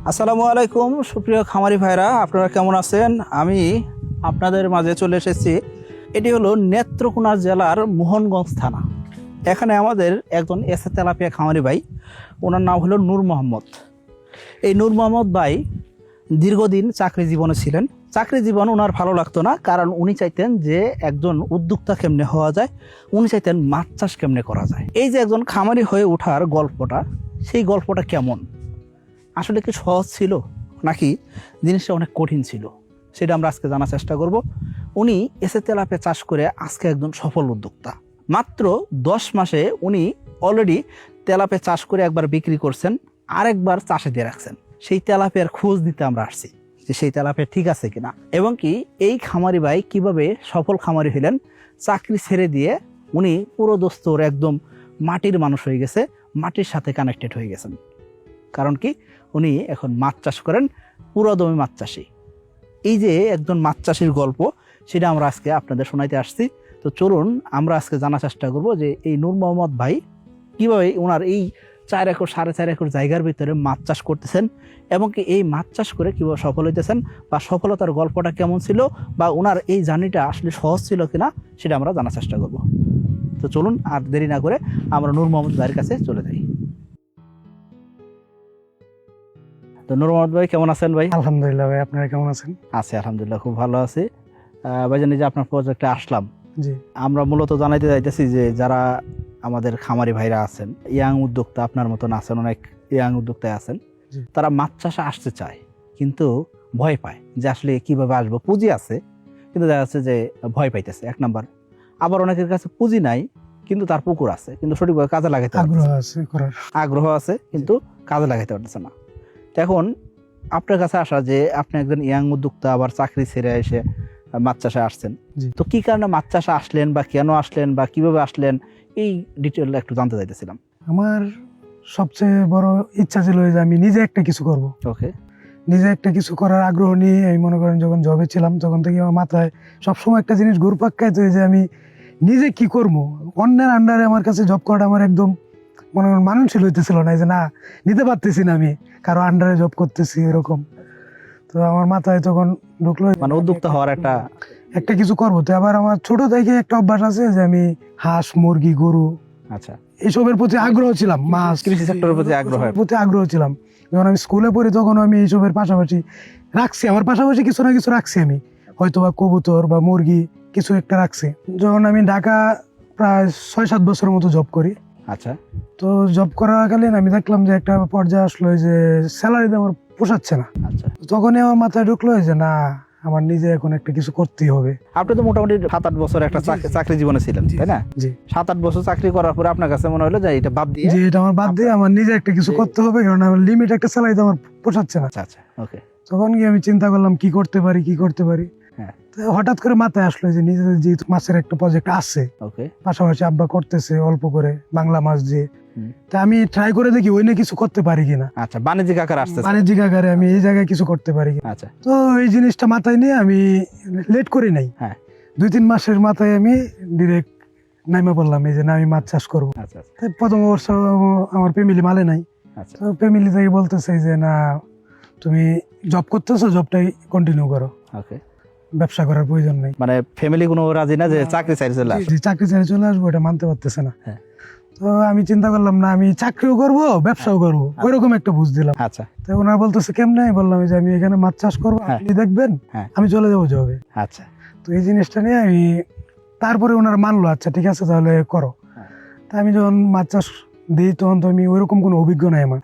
আসসালামু আলাইকুম সুপ্রিয় খামারি ভাইরা, আপনারা কেমন আছেন? আমি আপনাদের মাঝে চলে এসেছি। এটি হলো নেত্রকোনা জেলার মোহনগঞ্জ থানা। এখানে আমাদের একজন এসে তেলাপিয়া খামারি ভাই, ওনার নাম হলো নূর মোহাম্মদ। এই নূর মোহাম্মদ ভাই দীর্ঘদিন চাকরি জীবনে ছিলেন। চাকরি জীবন ওনার ভালো লাগতো না, কারণ উনি চাইতেন যে একজন উদ্যোক্তা কেমনে হওয়া যায়, উনি চাইতেন মাছ চাষ কেমনে করা যায়। এই যে একজন খামারি হয়ে ওঠার গল্পটা, সেই গল্পটা কেমন, আসলে কি সহজ ছিল নাকি জিনিসটা অনেক কঠিন ছিল, সেটা আমরা আজকে জানার চেষ্টা করব। উনি এসে তেলাপিয়া চাষ করে আজকে একজন সফল উদ্যোক্তা। মাত্র 10 মাসে উনি অলরেডি তেলাপিয়া চাষ করে একবার বিক্রি করছেন, আরেকবার চাষে দিয়ে রাখছেন। সেই তেলাপিয়ার খোঁজ দিতে আমরা আসছি যে সেই তেলাপিয়া ঠিক আছে কিনা, এবং কি এই খামারি ভাই কিভাবে সফল খামারি হলেন। চাকরি ছেড়ে দিয়ে উনি পুরো দোস্তর একদম মাটির মানুষ হয়ে গেছে, মাটির সাথে কানেক্টেড হয়ে গেছেন। কারণ কি, উনি এখন মাছ চাষ করেন, পুরোদমে মাছ চাষি। এই যে একজন মাছ চাষির গল্প, সেটা আমরা আজকে আপনাদের শোনাইতে আসছি। তো চলুন আমরা আজকে জানার চেষ্টা করব যে এই নূর মোহাম্মদ ভাই কীভাবে ওনার এই 4 একর 4.5 একর জায়গার ভিতরে মাছ চাষ করতেছেন, এবং কি এই মাছ চাষ করে কীভাবে সফল হইতেছেন, বা সফলতার গল্পটা কেমন ছিল, বা ওনার এই জার্নিটা আসলে সহজ ছিল কিনা, সেটা আমরা জানার চেষ্টা করব। তো চলুন আর দেরি না করে আমরা নূর মোহাম্মদ ভাইয়ের কাছে চলে যাই। তো নূর মোহাম্মদ ভাই কেমন আছেন ভাই? আলহামদুলিল্লাহ ভাই, আপনারা কেমন আছেন? আছি আলহামদুলিল্লাহ, খুব ভালো আছি। ভাইজান, এই যে আপনার প্রজেক্টে আসলাম, জি, আমরা মূলত জানাইতে চাইতেছি যে যারা আমাদের খামারি ভাইরা আছেন, ইয়াং উদ্যোক্তা আপনার মতন আছেন, অনেক ইয়াং উদ্যোক্তায় আছেন, জি। তারা মাছ চাষে আসতে চায় কিন্তু ভয় পায় যে আসলে কিভাবে আসবো। পুঁজি আছে কিন্তু দেখা যাচ্ছে যে ভয় পাইতেছে, 1 নাম্বার। আবার অনেকের কাছে পুঁজি নাই কিন্তু তার পুকুর আছে, কিন্তু সঠিকভাবে কাজে লাগাইতে আগ্রহ পারতেছে না। আছে করার। আগ্রহ আছে কিন্তু কাজে লাগাইতে পারতেছে না। তো এখন আপনার কাছে আসা যে আপনি একজন ইয়াং উদ্যোক্তা, আবার চাকরি ছেড়ে এসে মাছ চাষে আসছেন, জি। তো কি কারণে মাছ চাষে আসলেন, বা কেন আসলেন, বা কিভাবে আসলেন, এই ডিটেইলটা একটু জানতে চাইতেছিলাম। আমার সবচেয়ে বড় ইচ্ছা ছিল যে আমি নিজে একটা কিছু করব। ওকে। নিজে একটা কিছু করার আগ্রহ নিয়ে আমি মনে করেন যখন জবে ছিলাম তখন থেকে আমার মাথায় সবসময় একটা জিনিস ঘুরপাক খাইতো যে আমি নিজে কি করব। অন্যের আন্ডারে আমার কাছে জব করাটা আমার একদম মনে করেন মানানসই হইতেছিল না, যে না নিতে পারতেছি না, আমি কারো আন্ডারে জব করতেছি এরকম। তো আমার মাথায় তখন ঢুকলো মানে উদ্যোক্তা হওয়ার একটা কিছু করবো। তো আবার আমার ছোট থেকে একটা অভ্যাস আছে যে আমি হাঁস, মুরগি, গরু আচ্ছা, এইসবের প্রতি আগ্রহ ছিলাম, মাছ, কৃষি সেক্টরের প্রতি আগ্রহ ছিলাম। যখন আমি স্কুলে পড়ি তখন আমি এইসবের পাশাপাশি রাখছি, আমার পাশাপাশি কিছু না কিছু রাখছি আমি, হয়তো বা কবুতর বা মুরগি কিছু একটা রাখছি। যখন আমি ঢাকা প্রায় 6-7 বছরের মতো জব করি, আচ্ছা, তো জব করাকালীন আমি দেখলাম যে একটা পর্যায়ে আসলো যে স্যালারিতে আমার পোষাচ্ছে না। আচ্ছা। তখনই আমার মাথায় ঢুকলো যে না, আমার নিজে এখন একটা কিছু করতেই হবে। আপনি তো মোটামুটি 7-8 বছর একটা চাকরি জীবনে ছিলেন, তাই না? জি, 7-8 বছর চাকরি করার পরে আপনার কাছে মনে হলো যে এটা বাদ দিয়ে, যে এটা আমার বাদ দিয়ে আমার নিজে একটা কিছু করতে হবে, কারণ আমার লিমিট একটা স্যালারিতে আমার পোষাচ্ছে না। আচ্ছা আচ্ছা, ওকে। তখন গিয়ে আমি চিন্তা করলাম কি করতে পারি। হ্যাঁ। তো হঠাৎ করে মাথায় আসলো যে নিজেদের যেহেতু মাছের একটা প্রজেক্ট আছে, ওকে। পাশাপাশি আব্বা করতেছে অল্প করে বাংলা মাছ দিয়ে, হুম। তা আমি ট্রাই করে দেখি ওই নিয়ে কিছু করতে পারি কিনা, আচ্ছা, বাণিজ্যিক আকারে আসছে। বাণিজ্যিক আকারে আমি এই জায়গায় কিছু করতে পারি কিনা। আচ্ছা। তো এই জিনিসটা মাথায় নিয়ে আমি লেট করি নাই। হ্যাঁ। 2-3 মাসের মাথায় আমি ডিরেক্ট নাইমা বললাম এই যে না, আমি মাছ চাষ করবো। আচ্ছা আচ্ছা, তাই প্রথম বর্ষ আমার ফ্যামিলি মালে নাই। আচ্ছা। তো ফ্যামিলি থেকে বলতেছে যে না, তুমি জব করতেছো, জবটাই কন্টিনিউ করো, ওকে। ব্যবসা করার প্রয়োজন নেই। মানে ফ্যামিলি কোনো রাজি না যে চাকরি ছেড়ে চলে আসে? যে চাকরি ছেড়ে চলে আসবো এটা মানতে পারতেছে না। হ্যাঁ। তো আমি চিন্তা করলাম না, আমি চাকরিও করবো ব্যবসাও করবো, ওইরকম একটা বুঝ দিলাম। আচ্ছা। তো ওনারা বলতেছে কেমনে, বললাম যে আমি এখানে মাছ চাষ করবো, আপনি দেখবেন, আমি চলে যাবো জবে। আচ্ছা। তো এই জিনিসটা নিয়ে আমি, তারপরে ওনারা মানলো আচ্ছা ঠিক আছে তাহলে করো। তা আমি যখন মাছ চাষ দিই তখন তো আমি ওইরকম কোনো অভিজ্ঞ নাই, আমার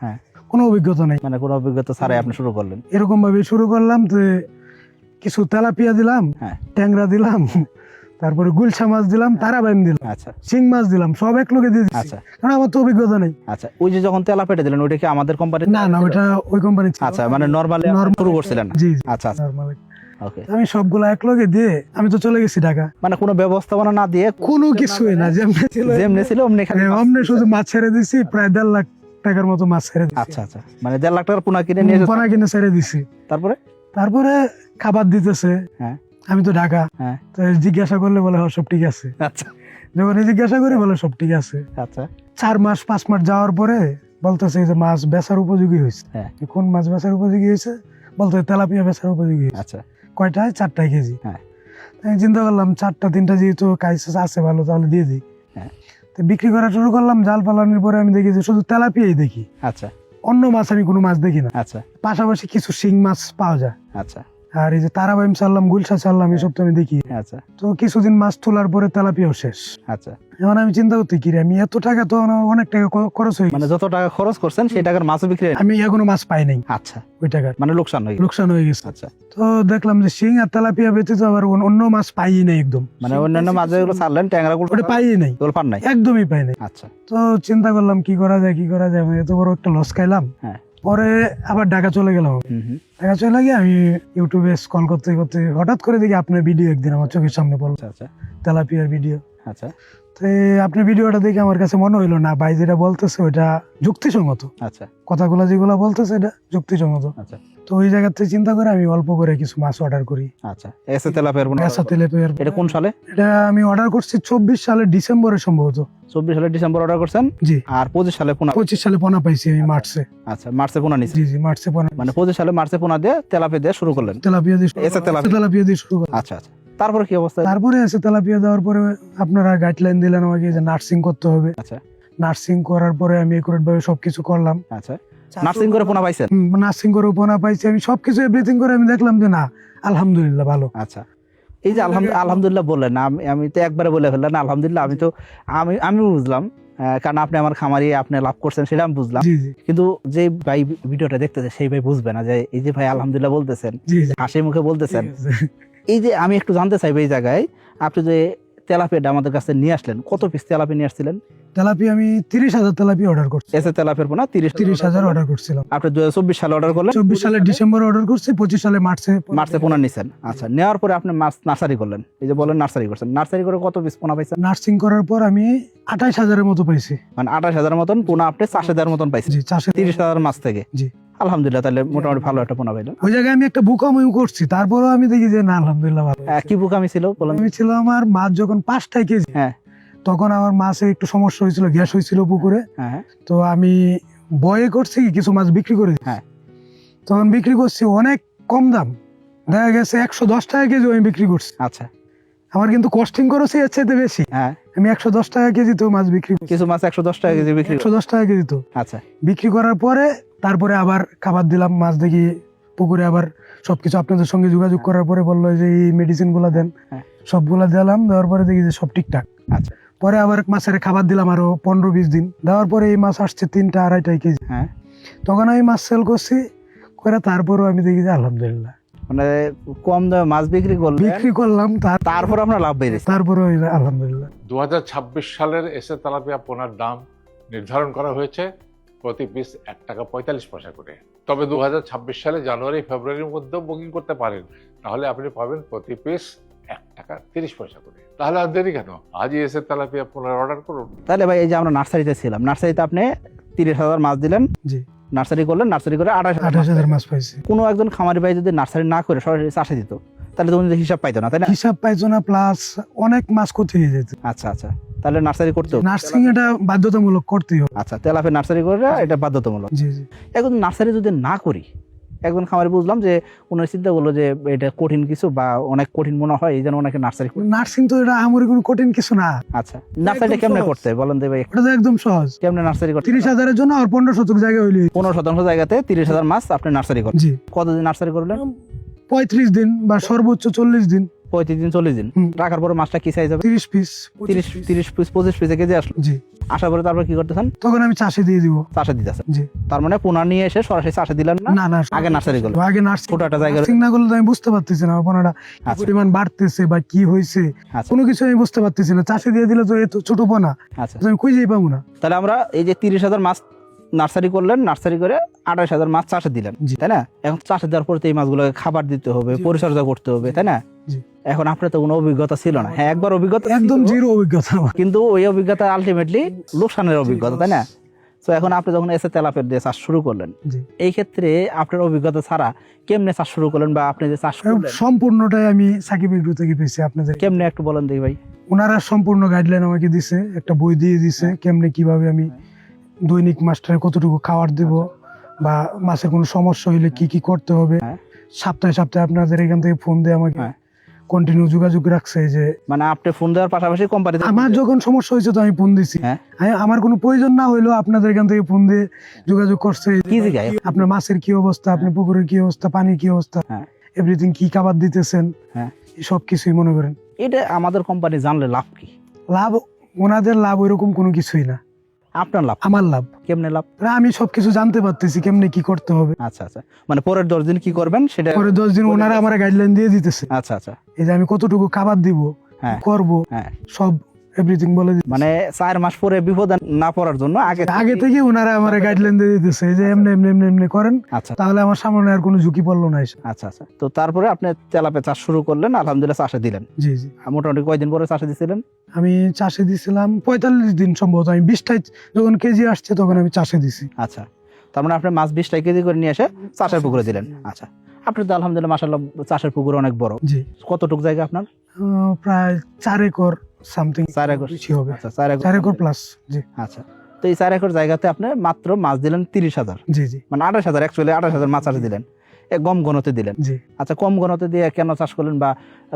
কোনো অভিজ্ঞতা নাই। মানে কোনো অভিজ্ঞতা ছাড়াই আপনি শুরু করলেন? এরকম ভাবে শুরু করলাম। তো কিছু তেলাপিয়া দিলাম, ট্যাংরা দিলাম, তারপরে গুলশা মাছ দিলাম, তারাবাইম দিলাম, আচ্ছা, শিং মাছ দিলাম, সব এক লোকে দিয়ে দিচ্ছি। আচ্ছা। কারণ আমার তো অভিজ্ঞতা নেই। আচ্ছা, ওই যে যখন তেলাপিয়া দিলেন ওইটা কি আমাদের কোম্পানি? না না, ওটা ওই কোম্পানি। আচ্ছা, মানে নরমালি শুরু করছিলেন? জি, আচ্ছা নরমালি। ওকে। আমি সবগুলা এক লগে দিয়ে আমি তো চলে গেছি ঢাকা। মানে কোনো ব্যবস্থাপনা না দিয়ে, কোনো কিছুই না, যেমনি ছিল অমনি শুধু মাছ ছেড়ে দিছি, প্রায় 1.5 লাখ টাকার মতো মাছ ছেড়ে দিছি। আচ্ছা আচ্ছা, মানে 1.5 লাখ টাকার পোনা কিনে নিয়ে পোনা কিনে ছেড়ে দিছি। তারপরে খাবার দিতেছে। আমি তো ঢাকা, তো জিজ্ঞাসা করলে বলে সব ঠিক আছে। আচ্ছা। যখন জিজ্ঞাসা করি বলে সব ঠিক আছে। আচ্ছা। 4 মাস 5 মাস যাওয়ার পরে বলতেছে যে মাছ বেচার উপযোগী হয়েছে। হ্যাঁ। কোন মাছ বেচার উপযোগী হয়েছে? বলতে তেলাপিয়া বেচার উপযোগী হয়েছে। আচ্ছা। কয়টায়? 4টায় কেজি। হ্যাঁ। আমি চিন্তা করলাম 4টা 3টা যেহেতু কাইসেস আছে ভালো, তাহলে দিয়ে দিই। হ্যাঁ। তো বিক্রি করা শুরু করলাম। জাল পালানোর পরে আমি দেখি যে শুধু তেলাপিয়াই দেখি, আচ্ছা অন্য মাছ আমি কোনো মাছ দেখি না। আচ্ছা পাশাপাশি কিছু শিং মাছ পাওয়া যায়, আচ্ছা আর এই যে তারাবাইম ছাড়লাম, গুলশা ছাড়লাম, এসব তো আমি দেখি। আচ্ছা তো কিছুদিন মাছ তোলার পরে তেলাপিয়াও শেষ। আচ্ছা। এখন আমি চিন্তা করতে কি রে, আমি এত টাকা তো আমার অনেক টাকা খরচ হয়ে মানে গেছে। যত টাকা খরচ করছেন সেই টাকার মাছও বিক্রি হয় না? আমি এখনো মাছ পাই নাই আচ্ছা, ওই টাকার, মানে লোকসান হয়ে গেছে। লোকসান হয়ে গেছে। আচ্ছা, তো দেখলাম যে শিং আর তেলাপিয়া ব্যতীত আবার অন্য মাছ পাই নাই একদম। মানে অন্যান্য মাছ যেগুলো ছাড়লেন ট্যাংরা গুলো ওটা পাই নাই, ওগুলো পান নাই? একদমই পাই নাই। আচ্ছা। তো চিন্তা করলাম কি করা যায়, আমি এত বড় একটা লস খাইলাম। হ্যাঁ। পরে আবার ঢাকা চলে গেলাম। ঢাকা চলে গিয়ে আমি ইউটিউবে স্ক্রল করতে করতে হঠাৎ করে দেখি আপনার ভিডিও একদিন আমার চোখের সামনে পড়লো, আচ্ছা তেলাপিয়ার ভিডিও। আচ্ছা তো আপনার ভিডিওটা দেখে আমার কাছে মনে হইলো না ভাই যেটা বলতেছে ওইটা যুক্তিসঙ্গত, আচ্ছা কথাগুলো যেগুলো বলতেছে এটা যুক্তিসঙ্গত। আচ্ছা তো ওই জায়গা থেকে চিন্তা করে আমি অল্প করে কিছু মাছ অর্ডার করি। আচ্ছা। এসে তেলাপিয়ার পোনা এসা তেলাপিয়ার। এটা কোন সালে? এটা আমি অর্ডার করছি 24 সালের ডিসেম্বরে সম্ভবত। 24 সালের ডিসেম্বর অর্ডার করছেন? জি। আর 25 সালে পোনা? 25 সালে পোনা পাইছি আমি মার্চে। আচ্ছা, মার্চে পোনা নিছি। জি জি, মার্চে পোনা। মানে 25 সালে মার্চে পোনা দিয়ে তেলাপিয়া দিয়ে শুরু করলেন? তেলাপিয়া দিয়ে এসে তেলাপিয়া। তেলাপিয়া দিয়ে শুরু করলাম। আচ্ছা আচ্ছা। তারপরে কি অবস্থা? তারপরে এসে তেলাপিয়া দেওয়ার পরে আপনারা গাইডলাইন দিলেন আমাকে যে নার্সিং করতে হবে। আচ্ছা। নার্সিং করার পরে আমি একুরেট ভাবে সবকিছু করলাম। আচ্ছা। নার্সিং করে পোনা পাইছেন? নার্সিং করে পোনা পাইছি আমি, সবকিছু এভরিথিং করে আমি দেখলাম যে না আলহামদুলিল্লাহ ভালো। আচ্ছা। এই যে আলহামদুলিল্লাহ বললেন, আমি তো একবারে বলে ফেললেন আলহামদুলিল্লাহ। আমি বুঝলাম, কারণ আপনি আমার খামারি, আপনি লাভ করছেন সেটা আমি বুঝলাম। জি জি। কিন্তু যে ভাই ভিডিওটা দেখতেছে সেই ভাই বুঝবে না যে এই যে ভাই আলহামদুলিল্লাহ বলতেছেন, জি জি। হাসি মুখে বলতেছেন। ঠিক আছে। এই যে আমি একটু জানতে চাইবো এই জায়গায়, আপনি যে তেলাপিয়াটা আমাদের কাছে নিয়ে আসলেন, কত পিস তেলাপিয়া নিয়ে আসছিলেন? তেলাপিয়া আমি 30,000 তেলাপিয়া অর্ডার করছি। এসে তেলাপিয়ার পোনা 30,000 অর্ডার করছিলাম। আপনি 2024 সালে অর্ডার করলেন? 24 সালের ডিসেম্বরে অর্ডার করছি, 25 সালে মার্চে পোনা নিছেন। আচ্ছা, নেওয়ার পরে আপনি মাছ নার্সারি করলেন। এই যে বলেন নার্সারি করছেন, নার্সারি করে কত পিস পোনা পাইছেন? নার্সিং করার পর আমি 28,000-এর মতো পাইছি। মানে 28,000 মতন পোনা আপনি চাষে দেওয়ার মতন পাইছেন? জি, চাষে 30,000 মাছ থেকে। জি। আলহামদুলিল্লাহ, তাহলে মোটামুটি ভালো একটা পোনা পাইলেন। ওই জায়গায় আমি একটা বুকামিও করছি, তারপরেও আমি দেখি যে না আলহামদুলিল্লাহ ভালো। কি বুকামি ছিল বলেন? আমি ছিল আমার মাছ যখন 5টা কেজি, হ্যাঁ, তখন আমার মাছে একটু সমস্যা হয়েছিল, গ্যাস হয়েছিল পুকুরে। হ্যাঁ, তো আমি বয়ে করছি কিছু মাছ বিক্রি করে দিই। হ্যাঁ। তখন বিক্রি করছি অনেক কম দাম, দেখা গেছে 110 টাকা কেজি আমি বিক্রি করছি। আচ্ছা। আমার কিন্তু কস্টিং খরচ এর চাইতে বেশি। হ্যাঁ, আমি 110 টাকা কেজি তো মাছ বিক্রি করছি। কিছু মাছ 110 টাকা কেজি বিক্রি। 110 টাকা কেজি তো আচ্ছা। বিক্রি করার পরে তারপরে আবার খাবার দিলাম মাছ, দেখি পুকুরে আবার সবকিছু আপনাদের সঙ্গে যোগাযোগ করার পরে বললো যে এই মেডিসিন গুলা দেন। হ্যাঁ। সবগুলা দিলাম, দেওয়ার পরে দেখি যে সব ঠিকঠাক। আচ্ছা। পরে আবার মাছের খাবার দিলাম আরো 15-20 দিন, দেওয়ার পরে এই মাছ আসছে 3টা-2.5 কেজি। হ্যাঁ। তখন আমি মাছ সেল করছি করে, তারপরও আমি দেখি যে আলহামদুলিল্লাহ মানে কম দামে মাছ বিক্রি করলাম, তারপর আপনার লাভ বেড়েছে? তারপরে আলহামদুলিল্লাহ। 2026 সালের এসে তেলাপিয়া পোনার দাম নির্ধারণ করা হয়েছে প্রতি পিস 1 টাকা 45 পয়সা করে। তবে 2026 সালে জানুয়ারি ফেব্রুয়ারির মধ্যেও বুকিং করতে পারেন, তাহলে আপনি পাবেন প্রতি পিস 1 টাকা 30 পয়সা করে। তাহলে আর দেরি কেন, আজই এসে তেলাপিয়া পোনার অর্ডার করুন। তাহলে ভাই এই যে আমরা নার্সারিতে ছিলাম, নার্সারিতে আপনি 30,000 মাছ দিলেন। জি। নার্সারি করলেন, নার্সারি করে 28,000 মাছ পাইছি। কোনো একজন খামারি ভাই যদি নার্সারি না করে সরাসরি চাষে দিত, তাহলে তো উনি হিসাব পাইতো না, তাই না? হিসাব পাইছো না, প্লাস অনেক মাছ ক্ষতি হয়ে যেত। আচ্ছা আচ্ছা। তাহলে নার্সারি করতে হবে। নার্সিং এটা বাধ্যতামূলক করতেই হবে। আচ্ছা, তেলাপিয়া নার্সারি করে এটা বাধ্যতামূলক। জি জি। এখন নার্সারি যদি না করি, একজন খামারি বুঝলাম যে ওনার চিন্তা করলো যে এটা কঠিন কিছু বা অনেক কঠিন মনে হয়, এই জন্য ওনাকে নার্সারি। নার্সিং তো এটা আমার কোনো কঠিন কিছু না। আচ্ছা, নার্সারিটা কেমনে করতে হয় বলেন দে ভাই? ওটা তো একদম সহজ। কেমনে নার্সারি করতে? 30,000-এর জন্য আর 15 শতক জায়গা হইলে 15% জায়গাতে 30,000 মাছ আপনি নার্সারি করেন। জি। কতদিন নার্সারি করলেন? 35 দিন বা সর্বোচ্চ 40 দিন। 35 দিন 40 দিন রাখার পরে মাছটা কি সাইজ হবে? 30 পিস 30 পিস 25 পিসে কেজি আসলো। জি। আসার পরে তারপর কি করতেছেন? তখন আমি চাষে দিয়ে দিব। চাষে দিতেছেন? জি। তার মানে পোনা নিয়ে এসে সরাসরি চাষে দিলেন না? না না, আগে নার্সারি করলেন। আগে নার্সিং ছোট একটা জায়গা না করলে তো আমি বুঝতে পারতেছি না পোনাটা কি পরিমাণ বাড়তেছে বা কি হয়েছে, আচ্ছা। কোনো কিছু আমি বুঝতে পারতেছি না। চাষে দিয়ে দিলে তো এত ছোট পোনা, আচ্ছা, আমি খুঁজেই পাবো না। তাহলে আমরা এই যে 30,000 মাছ নার্সারি করলেন, নার্সারি করে 28,000 মাছ চাষে দিলেন, তাই না? এখন চাষে দেওয়ার পরে তো এই মাছগুলোকে খাবার দিতে হবে, পরিচর্যা করতে হবে, তাই না? এখন আপনার তো কোনো অভিজ্ঞতা ছিল না। হ্যাঁ, একবার অভিজ্ঞতা, একদম জিরো অভিজ্ঞতা, কিন্তু ওই অভিজ্ঞতা আলটিমেটলি লোকসানের অভিজ্ঞতা, তাই না? তো এখন আপনি যখন এসে তেলাপিয়া দিয়ে চাষ শুরু করলেন, এই ক্ষেত্রে আপনার অভিজ্ঞতা ছাড়া কেমনে চাষ শুরু করলেন বা আপনি যে চাষ করলেন? সম্পূর্ণটাই আমি সাকিব এগ্রো থেকে পেয়েছি। আপনাদের কেমনে একটু বলেন দেখি ভাই। ওনারা সম্পূর্ণ গাইডলাইন আমাকে দিছে, একটা বই দিয়ে দিছে কেমনে কিভাবে আমি দৈনিক মাস্টারে কতটুকু খাবার দিব বা মাছের কোনো সমস্যা হইলে কি কি করতে হবে, হ্যাঁ। সপ্তাহে সপ্তাহে আপনাদের এখান থেকে ফোন দিয়ে আমাকে হ্যাঁ। কন্টিনিউ যোগাযোগ রাখছে যে মানে আপনি ফোন দেওয়ার পাশাপাশি কোম্পানিতে আমার যখন সমস্যা হয়েছে তো আমি ফোন দিছি, হ্যাঁ। আমার কোনো প্রয়োজন না হইলেও আপনাদের এখান থেকে ফোন দিয়ে যোগাযোগ করছে কি জায়গায়? আপনার মাছের কি অবস্থা, আপনার পুকুরের কি অবস্থা, পানির কি অবস্থা, হ্যাঁ। এভরিথিং কি খাবার দিতেছেন, হ্যাঁ। সব কিছুই মনে করেন। এটা আমাদের কোম্পানি জানলে লাভ কি? লাভ ওনাদের লাভ ওইরকম কোনো কিছুই না, আপনার লাভ। আমার লাভ। কেমনে লাভ? আমি সবকিছু জানতে পারতেছি কেমনে কি করতে হবে। আচ্ছা আচ্ছা, মানে পরের 10 দিন কি করবেন সেটা। পরে 10 দিন ওনারা আমার গাইডলাইন দিয়ে দিতেছে, আচ্ছা আচ্ছা, এই যে আমি কতটুকু খাবার দিব, হ্যাঁ। করব, হ্যাঁ। সব এভরিথিং বলে দিতেছে। মানে 4 মাস পরে বিপদে না পড়ার জন্য আগে থেকে ওনারা আমার গাইডলাইন দিয়ে দিতেছে যে এমনি এমনি এমনি এমনি করেন, আচ্ছা তাহলে আমার সামনে আর কোনো ঝুঁকি পড়লো না এসে। আচ্ছা আচ্ছা। তো তারপরে আপনি তেলাপিয়া চাষ শুরু করলেন, আলহামদুলিল্লাহ চাষে দিলেন। জি জি। মোটামুটি কয়দিন পরে চাষে দিছিলেন? আমি চাষে দিছিলাম 45 দিন সম্ভবত। আমি 20টায় যখন কেজি আসছে তখন আমি চাষে দিছি। আচ্ছা, তার মানে আপনি মাছ 20 কেজি করে নিয়ে এসে চাষের পুকুরে দিলেন। আচ্ছা, আপনি তো আলহামদুলিল্লাহ মাশাআল্লাহ চাষের পুকুর অনেক বড়। জি। কতটুক জায়গা আপনার? প্রায় 4 একর সামথিং। 4 একর বেশি হবে। আচ্ছা, 4 4 একর প্লাস। জি। আচ্ছা, তো এই 4 একর জায়গাতে আপনি মাত্র মাছ দিলেন 30,000। জি জি। মানে 28,000, অ্যাকচুয়ালি 28,000 মাছ চাষ দিলেন, কম ঘনতে দিলেন। জি। আচ্ছা, কম ঘনতে দিয়ে কেন চাষ করলেন বা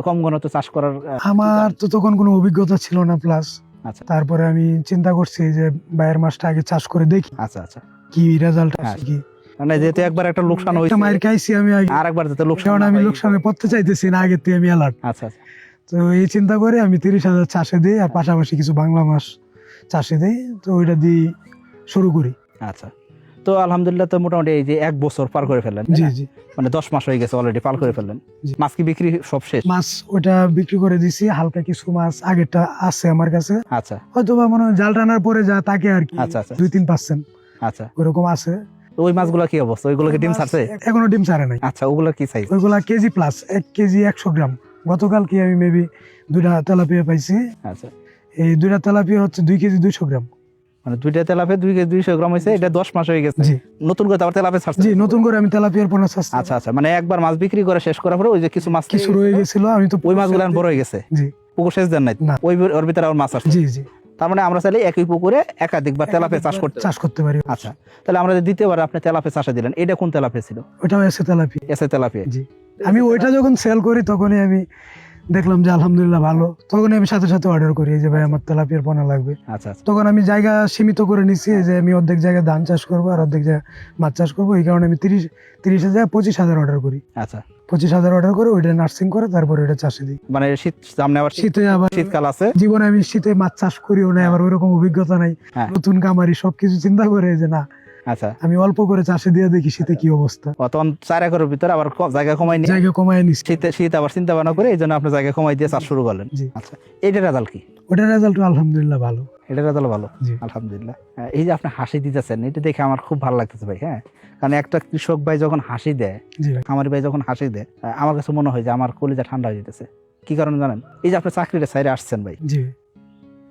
কম ঘনতে চাষ করার আমার তো তখন কোনো অভিজ্ঞতা ছিল না প্লাস। আচ্ছা তারপরে আমি চিন্তা করছি যে বাইরের মাছটা আগে চাষ করে দেখি আচ্ছা আচ্ছা, কি রেজাল্ট হ্যাঁ। আসে কি। মানে যেহেতু একবার একটা লোকসান একটা হয়েছে, মায়ের খাইছি আমি আগে, আর একবার যাতে লোকসান কারণ না আমি হয়। লোকসানে পড়তে চাইতেছি না, আগের থেকে আমি অ্যালার্ট। আচ্ছা আচ্ছা, তো এই চিন্তা করে আমি 30,000 চাষে দিই আর পাশাপাশি কিছু বাংলা মাছ চাষে দিই, তো ওইটা দিয়ে শুরু করি। আচ্ছা। তো আলহামদুলিল্লাহ, তো মোটামুটি এই যে 1 বছর পার করে ফেললেন, তাই জি না? জি। মানে 10 মাস হয়ে গেছে অলরেডি, পার করে ফেললেন। জি। মাছ কি বিক্রি সব শেষ? মাছ ওটা বিক্রি করে দিছি, হালকা কিছু মাছ আগেরটা আছে আমার কাছে, আচ্ছা হয়তো বা মনে হয় জাল টানার পরে যা তাকে আর কি আচ্ছা আচ্ছা 2-3%। আচ্ছা। ওরকম আছে। তো ওই মাছগুলো কি অবস্থা? ওইগুলো কি ডিম ছাড়ছে? এখনো ডিম ছাড়ে নাই। আচ্ছা, ওগুলো কি সাইজ? ওইগুলা কেজি প্লাস, 1 কেজি 100 গ্রাম। গতকাল কি আমি মেবি 2টা তেলাপিয়া পাইছি। আচ্ছা, এই 2টা তেলাপিয়া হচ্ছে 2 কেজি 200 গ্রাম। মানে 2টা তেলাপিয়া 2 কেজি 200 গ্রাম হয়েছে। এটা 10 মাস হয়ে গেছে। জি। নতুন করে আবার তেলাপিয়া ছাড়ছে? জি, নতুন করে আমি তেলাপিয়ার পোনা চাচ্ছি। আচ্ছা আচ্ছা, মানে একবার মাছ বিক্রি করে শেষ করার পরে ওই যে কিছু মাছ কিছু রয়ে গেছিল, আমি তো ওই মাছগুলো এখন বড় হয়ে গেছে। জি। পুকুর শেষ দেন নাই? না। ওর ভিতরে আর মাছ আসছে। জি জি। তার মানে আমরা চাইলে একই পুকুরে একাধিকবার তেলাপিয়া চাষ করতে পারি। আচ্ছা, তাহলে আমরা যে দ্বিতীয়বার আপনি তেলাপিয়া চাষে দিলেন, এটা কোন তেলাপিয়া ছিল? ওটাও এসে তেলাপিয়া। এসে তেলাপিয়া। জি। আমি ওইটা যখন সেল করি তখনই আমি দেখলাম যে আলহামদুলিল্লাহ ভালো, তখনই আমি সাথে সাথে অর্ডার করি যে ভাই আমার তেলাপিয়ার পোনা লাগবে। আচ্ছা আচ্ছা, তখন আমি জায়গা সীমিত করে নিচ্ছি যে আমি অর্ধেক জায়গায় ধান চাষ করবো আর অর্ধেক জায়গায় মাছ চাষ করবো। এই কারণে আমি 30,000 25,000 অর্ডার করি। আচ্ছা, 25,000 অর্ডার করে ওইটা নার্সিং করে তারপরে ওইটা চাষে দিই। মানে শীত সামনে, আবার শীতে আবার শীতকাল আছে। জীবনে আমি শীতে মাছ চাষ করিও না, আবার ওইরকম অভিজ্ঞতা নাই। হ্যাঁ। নতুন কামারি, সবকিছু চিন্তা করে যে না আচ্ছা, আমি অল্প করে চাষে দিয়ে দেখি শীতে কি অবস্থা। তখন 4 একরের ভিতরে আবার জায়গা কমাই নিয়ে জায়গা কমায় নিচ্ছি। শীত আবার চিন্তা ভাবনা করে এই জন্য আপনি জায়গা কমাই দিয়ে চাষ শুরু করলেন। জি। আচ্ছা, এইটার রেজাল্ট কি? ওটার রেজাল্ট আলহামদুলিল্লাহ ভালো। এটার রেজাল্ট ভালো, জি। আলহামদুলিল্লাহ। এই যে আপনি হাসি দিতেছেন, এটা দেখে আমার খুব ভালো লাগতেছে ভাই। হ্যাঁ, কারণ একটা কৃষক ভাই যখন হাসি দেয়, জি ভাই। খামারি ভাই যখন হাসি দেয়, আমার কাছে মনে হয় যে আমার কলিজা ঠান্ডা হয়ে যেতেছে। কি কারণ জানেন? এই যে আপনি চাকরিটা ছাইরে আসছেন ভাই, জি।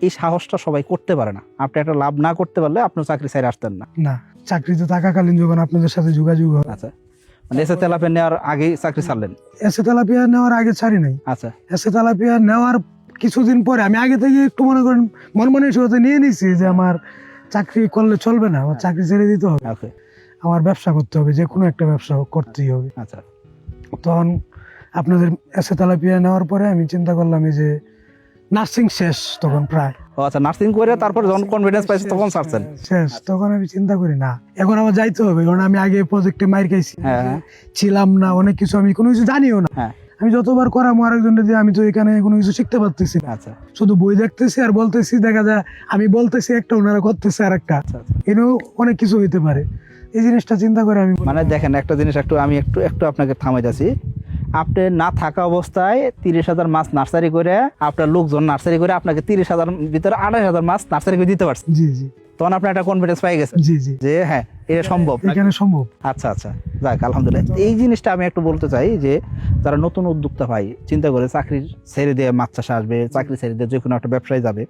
এই সাহসটা সবাই করতে পারে না। আপনি একটা লাভ না করতে পারলে আপনি চাকরি ছাইরে আসতেন না। না, চাকরিতে থাকাকালীন যখন আপনাদের সাথে যোগাযোগ হয়, আচ্ছা, মানে এসে তেলাপিয়া নেওয়ার আগেই চাকরি ছাড়লেন? এসে তেলাপিয়া নেওয়ার আগে ছাড়ি নাই। আচ্ছা এসে তেলাপিয়া নেওয়ার কিছুদিন পরে আমি আগে থেকে একটু মনে করেন মন মানসিকতা নিয়ে নিছি যে আমার চাকরি করলে চলবে না, আমার চাকরি ছেড়ে দিতে হবে, ওকে, আমার ব্যবসা করতে হবে, যে কোনো একটা ব্যবসা করতেই হবে। আচ্ছা তখন আপনাদের এসে তেলাপিয়া নেওয়ার পরে আমি চিন্তা করলাম এই যে নার্সিং শেষ তখন প্রায় ও আচ্ছা, নার্সিং করে তারপর যখন কনফিডেন্স পাইছে তখন ছাড়ছেন? শেষ, তখন আমি চিন্তা করি না এখন আমার যাইতে হবে, কারণ আমি আগে প্রজেক্টে মাইর খাইছি, হ্যাঁ ছিলাম না অনেক কিছু, আমি কোনো কিছু জানিও না। হ্যাঁ, আমি যতবার করাম আরেকজনের দিয়ে, আমি তো এখানে কোনো কিছু শিখতে পারতেছি না, আচ্ছা শুধু বই দেখতেছি আর বলতেছি, দেখা যায় আমি বলতেছি একটা ওনারা করতেছে আর একটা, আচ্ছা আচ্ছা। এটাও অনেক কিছু হইতে পারে। এই জিনিসটা চিন্তা করে আমি মানে দেখেন একটা জিনিস, আমি একটু আপনাকে থামাইতেছি। আপনি না থাকা অবস্থায় 30,000 মাছ নার্সারি করে, আপনার লোকজন নার্সারি করে আপনাকে 30,000 ভিতরে 28,000 মাছ নার্সারি করে দিতে পারছেন। জি জি। তখন আপনি একটা কনফিডেন্স পাই গেছেন জি জি, যে হ্যাঁ এটা সম্ভব। এখানে সম্ভব। আচ্ছা আচ্ছা, যাক আলহামদুলিল্লাহ। এই জিনিসটা আমি একটু বলতে চাই যে যারা নতুন উদ্যোক্তা ভাই চিন্তা করে চাকরি ছেড়ে দিয়ে মাছ চাষে আসবে, চাকরি ছেড়ে দিয়ে যে কোনো একটা ব্যবসায় যাবে,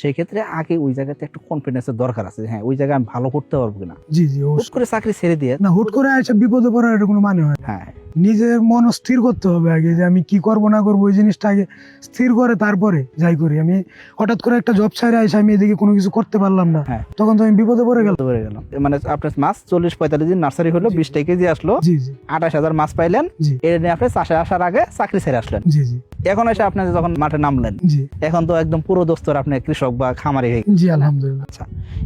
সেই ক্ষেত্রে আগে ওই জায়গাতে একটু কনফিডেন্সের দরকার আছে যে হ্যাঁ ওই জায়গায় আমি ভালো করতে পারবো কিনা। জি জি হুট অবশ্যই। করে চাকরি ছেড়ে দিয়ে না হুট করে এসে বিপদে পড়ার এটা কোনো মানে হয় না। হ্যাঁ নিজের মন স্থির করতে হবে আগে যে আমি কি করব না করবো, ওই জিনিসটা আগে স্থির করে তারপরে যাই করি। আমি হঠাৎ করে একটা জব ছাড়ে এসে আমি এদিকে কোনো কিছু করতে পারলাম না, হ্যাঁ। তখন তো আমি বিপদে পড়ে গেলাম। ধরে গেলাম মানে আপনার মাছ 40-45 দিন নার্সারি হলো, 20টা কেজি আসলো, জি জি 28,000 মাছ পাইলেন, জি এটা নিয়ে আপনি চাষে আসার আগে চাকরি ছেড়ে আসলেন। জি জি এখন এসে আপনি যখন মাঠে নামলেন জি এখন তো একদম পুরো দোস্তর আপনি কৃষক বা খামারি হয়ে জি আলহামদুলিল্লাহ। আচ্ছা,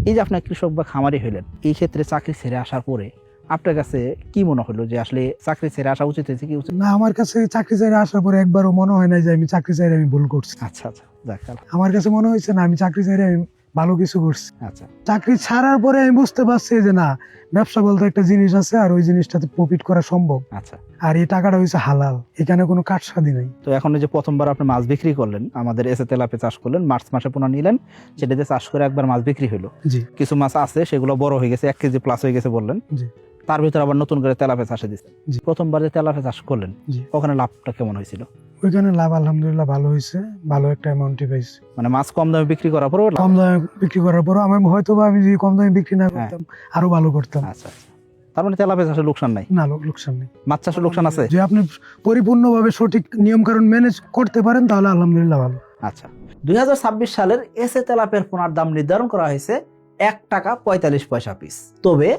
এই যে আপনি কৃষক বা খামারি হইলেন, এই ক্ষেত্রে চাকরি ছেড়ে আসার পরে আপনার কাছে কি মনে হলো যে আসলে চাকরি ছেড়ে আসা উচিত হয়েছে কি উচিত? না, আমার কাছে চাকরি চাইরে আসার পরে একবারও মনে হয় না যে আমি চাকরি চাইরে আমি ভুল করছি। আচ্ছা আচ্ছা, যাক আমার কাছে মনে হয়েছে না আমি চাকরি চাইরে আমি ভালো কিছু করছি। আচ্ছা চাকরি ছাড়ার পরে আমি বুঝতে পারছি যে না, ব্যবসা বলতে একটা জিনিস আছে আর ওই জিনিসটাতে প্রফিট করা সম্ভব, আচ্ছা। আর এই টাকাটা হয়েছে হালাল, এখানে কোনো কাটসাদি নাই। তো এখন এই যে প্রথমবার আপনি মাছ বিক্রি করলেন, আমাদের এসে তেলাপে চাষ করলেন, মার্চ মাসে পোনা নিলেন, সেটাতে চাষ করে একবার মাছ বিক্রি হলো, জি কিছু মাছ আছে সেগুলো বড় হয়ে গেছে, 1 কেজি প্লাস হয়ে গেছে বললেন, জি তার ভিতরে আবার নতুন করে তেলাপে চাষে দিচ্ছেন। জি। প্রথমবার যে তেলাপে চাষ করলেন জি ওখানে লাভটা কেমন হয়েছিল? ওইখানে লাভ আলহামদুলিল্লাহ ভালো হয়েছে, ভালো একটা অ্যামাউন্টই পাইছি। মানে মাছ কম দামে বিক্রি করার পরেও লাভ? কম দামে বিক্রি করার পর আমি হয়তো বা আমি যদি কম দামে বিক্রি না হ্যাঁ। করতাম আরো ভালো করতাম। আচ্ছা আচ্ছা, তার মানে তেলাপে চাষে লোকসান নাই, না লোকসান নেই। মাছ চাষে লোকসান আছে? যে আপনি পরিপূর্ণভাবে সঠিক নিয়ম কানুন ম্যানেজ করতে পারেন তাহলে আলহামদুলিল্লাহ ভালো। আচ্ছা, 2026 সালের এসে তেলাপের পোনার দাম নির্ধারণ করা হয়েছে 1 টাকা 45 পয়সা পিস। তবে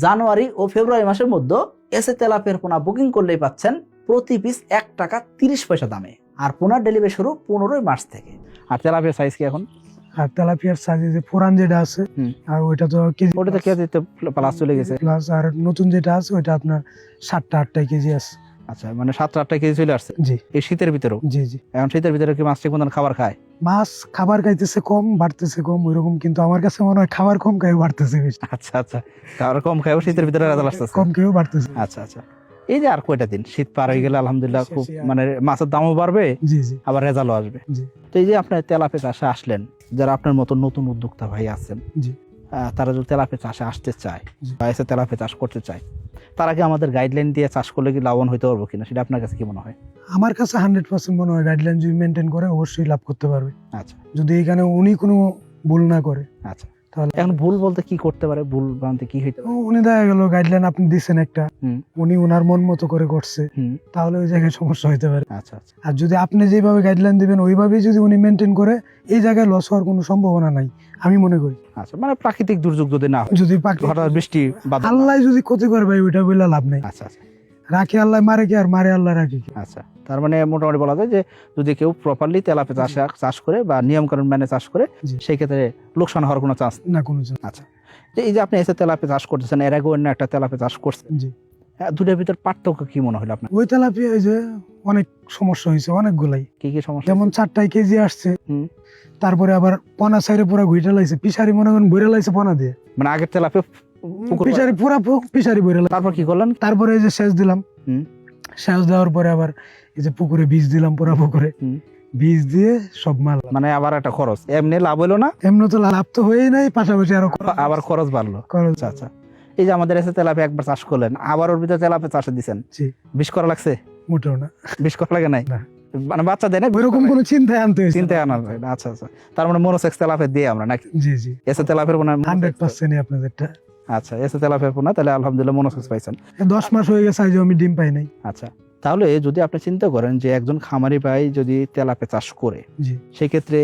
জানুয়ারি ও ফেব্রুয়ারি মাসের মধ্যে এসে তেলাপের পোনা বুকিং করলেই পাচ্ছেন প্রতি পিস 1 টাকা 30 পয়সা দামে, আর পোনার ডেলিভারি শুরু 15 মার্চ থেকে। আর তেলাপিয়ার সাইজ কি এখন? আর তেলাপিয়ার সাইজে যে পুরান যেটা আছে হুম। আর ওইটা তো কেজি ওটা তো কেজিতে প্লাস চলে গেছে। প্লাস, আর নতুন যেটা আছে ওইটা আপনার 7-8 কেজি আছে। আচ্ছা, মানে 7-8 কেজি চলে আসছে জি এই শীতের ভিতরেও। জি জি এখন শীতের ভিতরে কি মাছ ঠিক মতন খাবার খায়? মাছ খাবার খাইতেছে কম, বাড়তেছে কম ওইরকম, কিন্তু আমার কাছে মনে হয় খাবার কম খাই বাড়তেছে বেশি। আচ্ছা আচ্ছা, খাবার কম খায় শীতের ভিতরে রেজাল্ট আসতেছে। কম খেয়েও বাড়তেছে। আচ্ছা আচ্ছা, এই যে আর কয়টা দিন শীত পার হয়ে গেলে আলহামদুলিল্লাহ খুব শেষে আর- মানে মাছের দামও বাড়বে, জি জি আবার রেজাল্টও আসবে। জি তো এই যে আপনার তেলাপে চাষে আসলেন, যারা আপনার মতো নতুন উদ্যোক্তা ভাই আছেন, জি তারা যদি তেলাপে চাষে আসতে চায় জি। বা এসে তেলাপে চাষ করতে চায়, তারা কি আমাদের গাইডলাইন দিয়ে চাষ করলে কি লাভবান হতে পারবো কিনা, সেটা আপনার কাছে কি মনে হয়? আমার কাছে 100% মনে হয় গাইডলাইন যদি মেনটেন করে অবশ্যই লাভ করতে পারবে, আচ্ছা যদি এখানে উনি কোনো ভুল না করে। আচ্ছা, তাহলে এখন ভুল বলতে কি করতে পারে, ভুল ভ্রান্তি কি হইতে পারে? উনি দেখা গেল গাইডলাইন আপনি দিচ্ছেন একটা, হুম উনি ওনার মন মতো করে করছে, হুম, তাহলে ওই জায়গায় সমস্যা হইতে পারে। আচ্ছা আচ্ছা আর যদি আপনি যেভাবে গাইডলাইন দিবেন ওইভাবেই যদি উনি মেনটেন করে, এই জায়গায় লস হওয়ার কোনো সম্ভাবনা নাই আমি মনে করি। আচ্ছা, মানে প্রাকৃতিক দুর্যোগ যদি না হয়, যদি হঠাৎ বৃষ্টি বা আল্লাহ যদি ক্ষতি করে ভাই ওইটা বললে লাভ নেই। আচ্ছা আচ্ছা রাখে আল্লাহ মারে কি, আর মারে আল্লাহ রাখে কি। আচ্ছা, তার মানে মোটামুটি বলা যায় যে যদি কেউ প্রপারলি তেলাপে চাষ করে বা নিয়ম কানুন মেনে চাষ করে, জি। সেই ক্ষেত্রে লোকসান হওয়ার কোনো চান্স। না কোনো চান্স। আচ্ছা, যে এই যে আপনি এসে তেলাপে চাষ করতেছেন, এর আগে অন্য একটা তেলাপে চাষ করছেন, জি দুটোর ভিতর পার্থক্য কি মনে হলো আপনার? ওই তেলাপিয়া এই যে অনেক সমস্যা হয়েছে, অনেকগুলাই। কি কি সমস্যা? যেমন 4 কেজি আসছে, হুম। তারপরে আবার পনা সাইডে পুরা ঘুইটা লাইছে, পিসারি মনে করেন বইরা লাইছে পনা দিয়ে, মানে আগের তেলাপে পুকুর পিসারি পুরা পিসারি বইরা লাইছে। তারপর কি করলেন? তারপরে এই যে সেচ দিলাম, হুম। সেচ দেওয়ার পরে আবার এই যে পুকুরে বীজ দিলাম, পুরা পুকুরে হুম। বীজ দিয়ে সব মাল, মানে আবার একটা খরচ, এমনি লাভ হলো না, এমনি তো লাভ তো হয়েই নাই, পাশাপাশি আরো আবার খরচ বাড়লো। খরচ। আচ্ছা আচ্ছা, এই যে আমাদের এসে তেলাপে একবার চাষ করলেন, আবার ওর ভিতরে তেলাপে চাষে দিচ্ছেন, জি বিষ করা লাগছে? মোটেও না, বিষ করা লাগে নাই, না। মানে বাচ্চা দেয় না ওইরকম কোনো চিন্তায় আনতে হয়েছে। চিন্তায় আনা হয় না। আচ্ছা আচ্ছা, তার মানে মনোসেক্স তেলাপে দিয়ে আমরা নাকি জি জি এসে তেলাপের পোনা? 100% আপনাদেরটা। আচ্ছা, এসে তেলাপের পোনা, তাহলে আলহামদুলিল্লাহ মনোসেক্স পাইছেন। 10 মাস হয়ে গেছে আজও আমি ডিম পাই নাই। আচ্ছা, তাহলে যদি আপনি চিন্তা করেন যে একজন খামারি ভাই যদি তেলাপে চাষ করে, জি সেই ক্ষেত্রে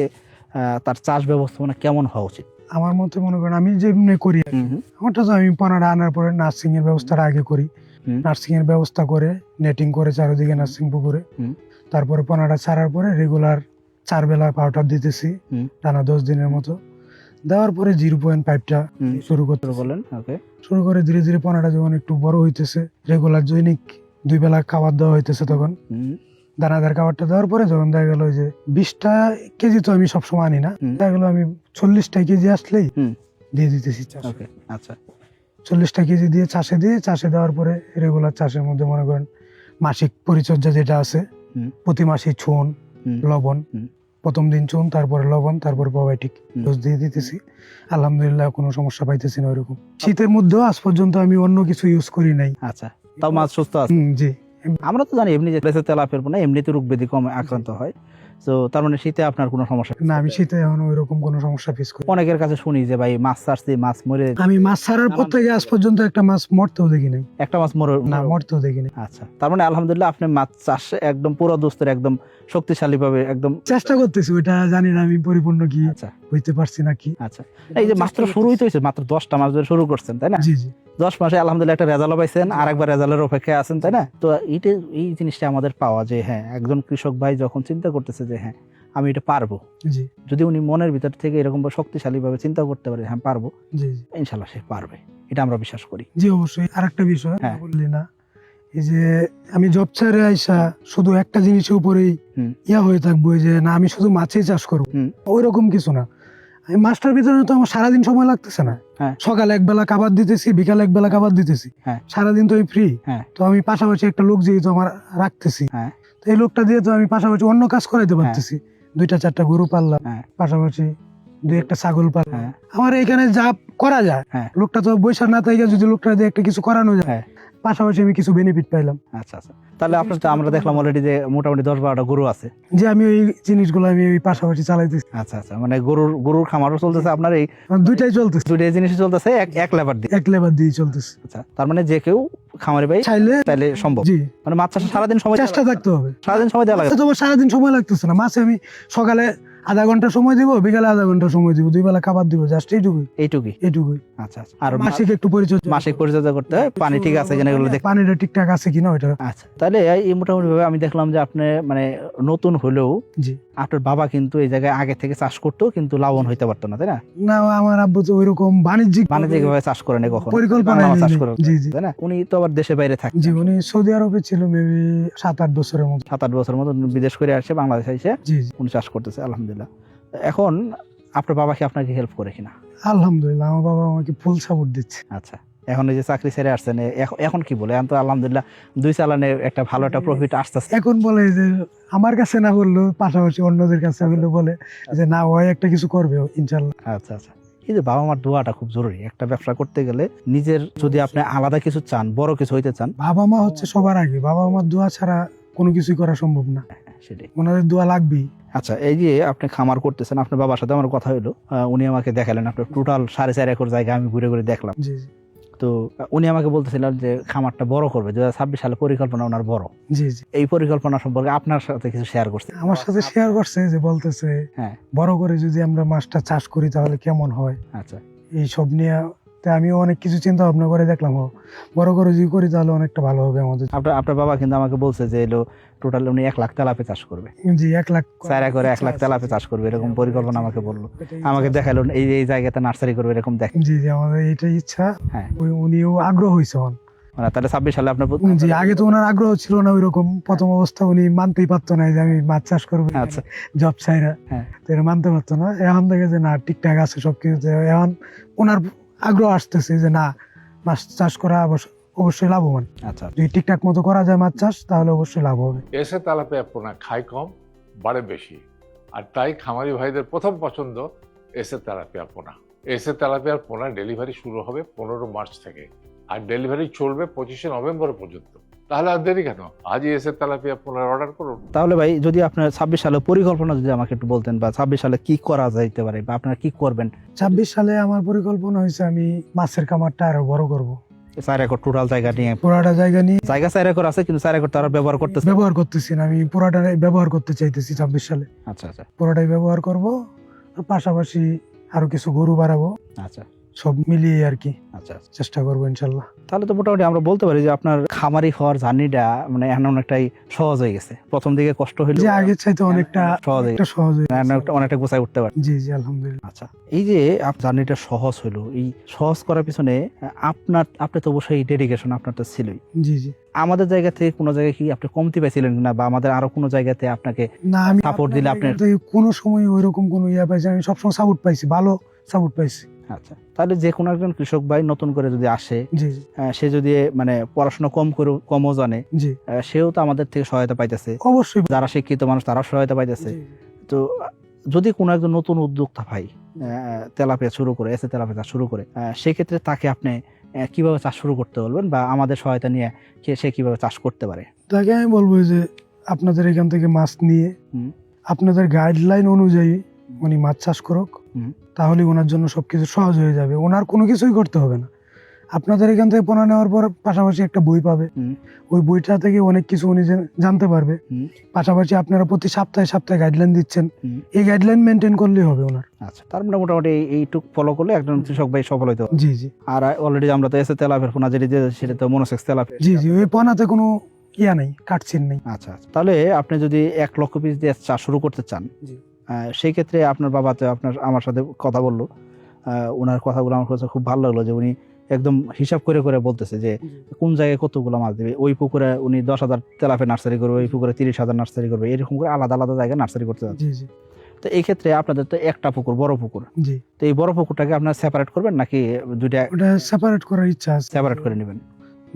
তার চাষ ব্যবস্থাপনা কেমন হওয়া উচিত? আমার মতে মনে করেন আমি যেমনি করি আর কি। হুম হুম, আমারটা তো আমি পোনাটা আনার পরে নার্সিং এর ব্যবস্থাটা আগে করি, হুম। নার্সিং এর ব্যবস্থা করে নেটিং করে চারিদিকে নার্সিং পুকুরে, হুম। তারপরে পোনাটা ছাড়ার পরে রেগুলার 4 বেলা পাউডার দিতেছি হুম। টানা 10 দিনের মতো, দেওয়ার পরে 0.5টা হুম। শুরু করতে শুরু করলেন, ওকে। শুরু করে ধীরে ধীরে পোনাটা যখন একটু বড় হইতেছে, রেগুলার দৈনিক 2 বেলা খাবার দেওয়া হইতেছে, তখন হুম দানাদার খাবারটা দেওয়ার পরে যখন দেখা গেল যে 20টা কেজি তো আমি সবসময় আনি না, হুম। দেখা গেল আমি 40টা কেজি আসলেই হুম। দিয়ে দিতেছি চাষে। ওকে, আচ্ছা 40টা কেজি দিয়ে চাষে দেওয়ার পরে রেগুলার চাষের মধ্যে মনে করেন মাসিক পরিচর্যা যেটা আছে, হুম। প্রতি মাসে চুন, হুম। লবণ, হুম। প্রথম দিন চুন, তারপরে লবণ, তারপরে প্রোবায়োটিক হুম। ডোজ দিয়ে দিতেছি। আলহামদুলিল্লাহ কোনো সমস্যা পাইতেছি না ওইরকম। শীতের মধ্যেও আজ পর্যন্ত আমি অন্য কিছু ইউজ করি নাই। আচ্ছা, তাও মাছ সুস্থ আছে? জি আমরা তো জানি এমনি যে তেলাপের পোনা এমনিতে রোগ ব্যাধি কম আক্রান্ত হয়, তো তার মানে শীতে আপনার কোনো সমস্যা না, আমি শীতে এখন ওইরকম কোনো সমস্যা ফেস করি। অনেকের কাছে শুনি যে ভাই মাছ ছাড়ছি, মাছ মরে, আমি মাছ ছাড়ার পর থেকে আজ পর্যন্ত একটা মাছ মরতেও দেখি নাই। একটা মাছ মরে না, মরতেও দেখি নাই। আচ্ছা, তার মানে আলহামদুলিল্লাহ আপনি মাছ চাষে একদম পুরো দোস্তের একদম শক্তিশালী ভাবে একদম। চেষ্টা করতেছি, ওইটা জানি না আমি পরিপূর্ণ কি আচ্ছা হইতে পারছি নাকি। আচ্ছা, এই যে মাত্র শুরুই তো হয়েছে, মাত্র 10টা মাস ধরে শুরু করছেন তাই না? জি জি 10 মাসে আলহামদুলিল্লাহ একটা রেজাল্ট পাইছেন, আর একবার রেজাল্টের অপেক্ষায় আছেন তাই না? তো এই জিনিসটা আমাদের পাওয়া যে হ্যাঁ, একজন কৃষক ভাই যখন চিন্তা করতেছে যে হ্যাঁ আমি এটা পারবো, জি যদি উনি মনের ভিতর থেকে এরকম শক্তিশালী ভাবে চিন্তা করতে পারে হ্যাঁ পারবো, জি ইনশাল্লাহ সে পারবে, এটা আমরা বিশ্বাস করি। জি অবশ্যই। আরেকটা বিষয় হ্যাঁ। বললি না, এই যে আমি জব ছেড়ে আইসা শুধু একটা জিনিসের উপরেই হুম। ইয়া হয়ে থাকবো যে না আমি শুধু মাছই চাষ করবো, হুম। ওই রকম কিছু না। এই মাছটার ভিতরে তো আমার সারাদিন সময় লাগতেছে না। হ্যাঁ। সকালে একবেলা খাবার দিতেছি, বিকালে একবেলা খাবার দিতেছি, হ্যাঁ। সারাদিন তো আমি ফ্রি। হ্যাঁ। তো আমি পাশাপাশি একটা লোক যেহেতু আমার রাখতেছি, হ্যাঁ। তো এই লোকটা দিয়ে তো আমি পাশাপাশি অন্য কাজ করাইতে পারতেছি। 2-4টা গরু পাললাম, হ্যাঁ। পাশাপাশি 2-1টা ছাগল পাললাম। হ্যাঁ। আমার এখানে যা করা যায়, হ্যাঁ। লোকটা তো বৈশাখ না থেকে যদি লোকটা দিয়ে একটা কিছু করানো যায়, হ্যাঁ। পাশাপাশি আমি কিছু বেনিফিট পাইলাম। আচ্ছা আচ্ছা, তাহলে আপনার তো আমরা দেখলাম অলরেডি যে মোটামুটি 10-12টা গরু আছে। যে আমি ওই জিনিসগুলো আমি ওই পাশাপাশি চালাইতেছি। আচ্ছা আচ্ছা, মানে গরুর খামারও চলতেছে আপনার, এই আমার দুইটাই চলতেছে, দুইটা জিনিসই চলতেছে এক লেবার দিয়ে। এক লেবার দিয়ে চলতেছে। আচ্ছা, তার মানে যে কেউ খামারে ভাই চাইলে তাইলে সম্ভব। জি, মানে মাছ চাষে সারাদিন সময় চেষ্টা থাকতে হবে। সারাদিন সময় দেওয়া লাগে। আচ্ছা, তোমার সারাদিন সময় লাগতেছে না। মাছে আমি সকালে আধা ঘন্টা সময় দিব, বিকালে আধা ঘন্টা সময় দিব, 2 বেলা খাবার দিব, জাস্ট এইটুকুই এইটুকুই। এইটুকুই। আচ্ছা আচ্ছা, আর মাসিক একটু পরিচর্যা, মাসিক পরিচর্যা করতে হয়, পানি ঠিক আছে কিনা এগুলো দেখতে। পানিটা ঠিকঠাক আছে কিনা ওইটা। আচ্ছা, তাহলে এই মোটামুটি ভাবে আমি দেখলাম যে আপনি মানে নতুন হলেও জি, আপনার বাবা কিন্তু এই জায়গায় আগে থেকে চাষ করতো, কিন্তু লাভবান হইতে পারতো না তাই না? না, আমার আব্বু তো ওইরকম বাণিজ্যিক ভাবে চাষ করে না কখনো, পরিকল্পনা বাংলা মাছ চাষ নেই। করে, জি জি তাই না? উনি তো আবার দেশে বাইরে থাকে, জি, উনি সৌদি আরবে ছিল মেবি 7-8 বছরের মতো। 7-8 বছর মতো বিদেশ করে আসছে, বাংলাদেশে এসে জি জি উনি চাষ করতেছে আলহামদুলিল্লাহ। এখন আপনার বাবা কি আপনাকে হেল্প করে কিনা? আলহামদুলিল্লাহ, আমার বাবা আমাকে ফুল সাপোর্ট দিচ্ছে। আচ্ছা, এখন এই যে চাকরি ছেড়ে আসছেন, এখন কি বলে? এখন তো আলহামদুলিল্লাহ 2 চালানে একটা ভালো একটা প্রফিট আসতেছে। এখন বলে যে আমার কাছে না বললো, পাশাপাশি অন্যদের কাছে হলে বলে যে না, ওই একটা কিছু করবে ইনশাল্লাহ। আচ্ছা আচ্ছা, এই যে বাবা মার দোয়াটা খুব জরুরি একটা ব্যবসা করতে গেলে। নিজের যদি আপনি আলাদা কিছু চান, বড় কিছু হইতে চান, বাবা মা হচ্ছে সবার আগে। বাবা মার দোয়া ছাড়া কোনো কিছুই করা সম্ভব না, সেটাই। ওনাদের দোয়া লাগবেই। আচ্ছা, এই যে আপনি খামার করতেছেন, আপনার বাবার সাথে আমার কথা হলো, উনি আমাকে দেখালেন আপনার টোটাল 4.5 একর জায়গা আমি ঘুরে ঘুরে দেখলাম। জি জি তো উনি আমাকে বলতেছিলেন যে খামারটা বড় করবে, 2026 সালে পরিকল্পনা ওনার বড়। জি জি এই পরিকল্পনা সম্পর্কে আপনার সাথে কিছু শেয়ার করছে? আমার সাথে শেয়ার করছে যে বলতেছে হ্যাঁ। বড় করে যদি আমরা মাছটা চাষ করি তাহলে কেমন হয়, আচ্ছা, এই সব নিয়ে। তো আমিও অনেক কিছু চিন্তা ভাবনা করে দেখলাম, বড় করে যদি করি তাহলে অনেকটা ভালো হবে আমাদের। আপনার বাবা কিন্তু আমাকে বলছে যে এলো টোটাল উনি 1 লাখ তেলাপি চাষ করবে। জি, 1 লাখ 4 একরে 1 লাখ তেলাপি চাষ করবে, এরকম পরিকল্পনা আমাকে বললো। আমাকে দেখালো এই জায়গাতে নার্সারি করবে এরকম দেখ। জি জি, আমাদের এইটাই ইচ্ছা। হ্যাঁ। উনিও আগ্রহ হয়েছে। মানে তাহলে 26 সালে আপনার জি, আগে তো ওনার আগ্রহ ছিল না ওইরকম। প্রথম অবস্থা উনি মানতেই পারতো না যে আমি মাছ চাষ করবো, আচ্ছা। জব ছাইরা। হ্যাঁ। তো এটা মানতে পারতো না। এখন দেখে যে না, ঠিকঠাক আছে সবকিছু। এখন ওনার আগ্রহ আসতেছে যে না, মাছ চাষ করা অবশ্যই লাভবান। আচ্ছা, যদি ঠিকঠাক মতো করা যায় মাছ চাষ, তাহলে অবশ্যই লাভ হবে। এসে তেলাপিয়া পোনা খায় কম, বাড়ে বেশি, আর তাই খামারি ভাইদের প্রথম পছন্দ এসে তেলাপিয়া পোনা। এসে তেলাপিয়ার পোনা ডেলিভারি শুরু হবে 15 মার্চ থেকে, আর ডেলিভারি চলবে 25শে নভেম্বর পর্যন্ত। তাহলে আর দেরি কেন? আজই এসে তেলাপিয়া পোনার অর্ডার করুন। তাহলে ভাই যদি আপনার 26 সালে পরিকল্পনা যদি আমাকে একটু বলতেন, বা 26 সালে কি করা যাইতে পারে, বা আপনারা কি করবেন? 26 সালে আমার পরিকল্পনা হয়েছে আমি মাছের খামারটা আরো বড় করব। 4 একর টোটাল জায়গা নিয়ে, পুরাটা জায়গা নিয়ে। জায়গা 4 একর আছে, কিন্তু 4 একর তারা ব্যবহার করতেছে। ব্যবহার করতেছি না, আমি পুরাটা ব্যবহার করতে চাইতেছি 26 সালে। আচ্ছা আচ্ছা পুরোটাই ব্যবহার করব, পাশাপাশি আরো কিছু গরু বাড়াবো, আচ্ছা সব মিলিয়ে আর কি আচ্ছা। চেষ্টা করবো ইনশাল্লাহ। তাহলে তো মোটামুটি আমরা বলতে পারি যে আপনার খামারি হওয়ার জার্নিটা মানে এখন অনেকটাই সহজ হয়ে গেছে। প্রথম দিকে কষ্ট হইলো, যে আগের চাইতে অনেকটা সহজ হয়ে সহজ হয়ে গেছে। অনেকটা গোছায় উঠতে পারে। জি জি, আলহামদুলিল্লাহ। আচ্ছা, এই যে জার্নিটা সহজ হলো, এই সহজ করার পিছনে আপনি তো অবশ্যই ডেডিকেশন আপনার তো ছিলই। জি জি, আমাদের জায়গা থেকে কোনো জায়গায় কি আপনি কমতি পাইছিলেন না, বা আমাদের আরো কোনো জায়গাতে আপনাকে না, আমি সাপোর্ট দিলে আপনার? কোনো সময় ওইরকম কোনো ইয়া পাইছি, আমি সবসময় সাপোর্ট পাইছি, ভালো সাপোর্ট পাইছি। আচ্ছা, তাহলে যে কোনো একজন কৃষক ভাই নতুন করে যদি আসে, জি সে যদি মানে পড়াশোনা কমও জানে, জি, সেও তো আমাদের থেকে সহায়তা পাইতেছে। অবশ্যই। যারা শিক্ষিত মানুষ তারাও সহায়তা পাইতেছে। তো যদি কোনো একজন নতুন উদ্যোক্তা ভাই তেলাপিয়া শুরু করে, এসে তেলাপিয়া চাষ শুরু করে, সেক্ষেত্রে তাকে আপনি কিভাবে চাষ শুরু করতে বলবেন, বা আমাদের সহায়তা নিয়ে সে কিভাবে চাষ করতে পারে? তাকে আমি বলবো যে আপনাদের এখান থেকে মাছ নিয়ে আপনাদের গাইডলাইন অনুযায়ী উনি মাছ চাষ করুক, হুম। তাহলে ওনার জন্য সবকিছু সহজ হয়ে যাবে, ওনার কোনো কিছুই করতে হবে না। আপনাদের এখান থেকে পোনা নেওয়ার পর পাশাপাশি একটা বই পাবে, হুম। ওই বইটা থেকে অনেক কিছু উনি জানতে পারবে। হুম। পাশাপাশি আপনারা প্রতি সপ্তাহে সপ্তাহে গাইডলাইন দিচ্ছেন, হুম। এই গাইডলাইন মেনটেন করলেই হবে ওনার। আচ্ছা, তার মানে মোটামুটি এইটুক ফলো করলে একজন কৃষক ভাই সফল হইতে পারে। জি জি আর অলরেডি আমরা তো এসে তেলাপের পোনা যেটি দিয়ে সেটা তো মনোসেক্স তেলাপিয়া। জি জি ওই পোনাতে কোনো ইয়া নেই, কাটছিন নেই। আচ্ছা আচ্ছা, তাহলে আপনি যদি 1 লক্ষ পিস দিয়ে চাষ শুরু করতে চান, জি। সেই ক্ষেত্রে আপনার বাবা তো আমার সাথে কথা বললো, ওনার কথাগুলো আমার কাছে খুব ভালো লাগলো যে উনি একদম হিসাব করে করে বলতেছে যে কোন জায়গায় কতগুলো মাছ দেবে। ওই পুকুরে উনি 10,000 তেলাপে নার্সারি করবে, ওই পুকুরে 30,000 নার্সারি করবে, এরকম করে আলাদা আলাদা জায়গায় নার্সারি করতে যাচ্ছে। জি জি তো এই ক্ষেত্রে আপনাদের তো একটা পুকুর, বড় পুকুর, জি তো এই বড় পুকুরটাকে আপনার সেপারেট করবেন নাকি দুইটা ওটা সেপারেট করার ইচ্ছা আছে। সেপারেট করে নেবেন?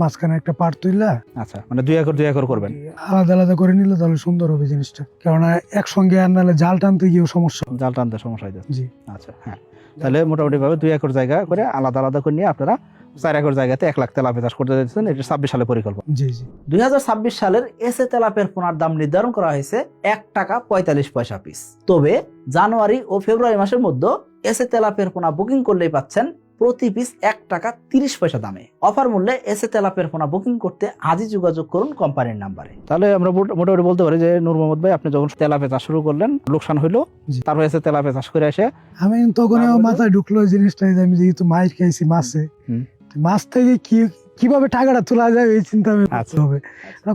মাঝখানে একটা পার্ট তুইলা আচ্ছা, মানে 2 একর 2 একর করবেন। আলাদা আলাদা করে নিলে তাহলে সুন্দর হবে জিনিসটা, কেননা একসঙ্গে আর নাহলে জাল টানতে গিয়েও সমস্যা। জাল টানতে সমস্যা হয়ে যাচ্ছে। জি আচ্ছা, হ্যাঁ, তাহলে মোটামুটি ভাবে 2 একর জায়গা করে আলাদা আলাদা করে নিয়ে আপনারা 4 একর জায়গাতে 1 লাখ তেলাপিয়া চাষ করতে যাচ্ছেন। এটা 26 সালের পরিকল্পনা। জি জি 2026 সালের এসে তেলাপিয়ার পোনার দাম নির্ধারণ করা হয়েছে 1 টাকা 45 পয়সা পিস। তবে জানুয়ারি ও ফেব্রুয়ারি মাসের মধ্যে এসে তেলাপিয়ার পোনা বুকিং করলেই পাচ্ছেন প্রতি পিস 1 টাকা 30 পয়সা দামে। অফার মূল্যে এসে তেলাপিয়ার পোনা বুকিং করতে আজই যোগাযোগ করুন কোম্পানির নাম্বারে। তাহলে আমরা মোটামুটি বলতে পারি যে নূর মোহাম্মদ ভাই, আপনি যখন তেলাপিয়া চাষ শুরু করলেন, লোকসান হইলো, জি। তারপর এসে তেলাপিয়া চাষ করে এসে আমি তখন আমার মাথায় ঢুকলো এই জিনিসটা যে আমি যেহেতু মাছ খাইছি মাছে, হুম। মাছ থেকে কিভাবে টাকাটা তোলা যায় এই চিন্তা আমি করতে আচ্ছা। হবে।